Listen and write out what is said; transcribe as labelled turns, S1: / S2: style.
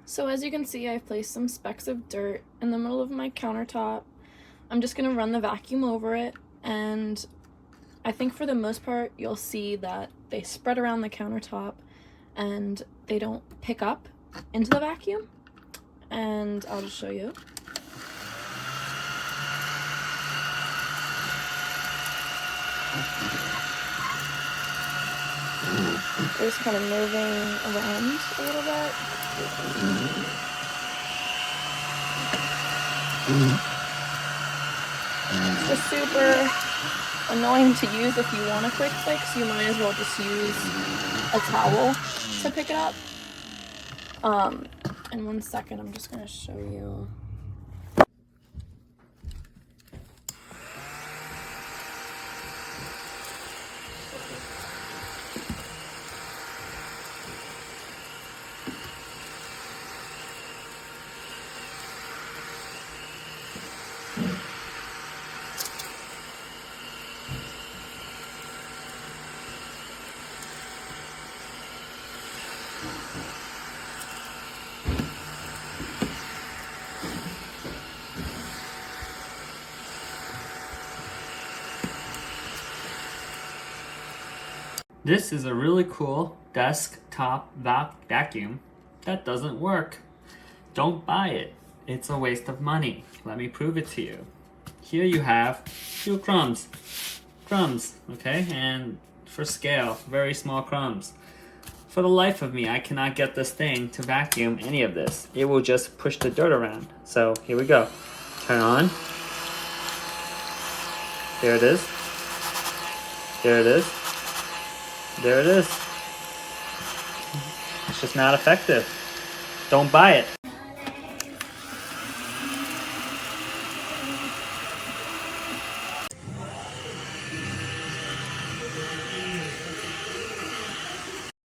S1: So as you can see, I've placed some specks of dirt in the middle of my countertop. I'm just gonna run the vacuum over it, and I think for the most part you'll see that they spread around the countertop and they don't pick up into the vacuum. And I'll just show you. They're just kind of moving around a little bit. It's just super annoying to use. If you want a quick fix, you might as well just use a towel to pick it up. In 1 second, I'm just gonna show you.
S2: This is a really cool desktop vacuum that doesn't work. Don't buy it. It's a waste of money. Let me prove it to you. Here you have your crumbs. Crumbs, okay? And for scale, very small crumbs. For the life of me, I cannot get this thing to vacuum any of this. It will just push the dirt around. So here we go. Turn on. There it is. There it is. There it is. It's just not effective. Don't buy it.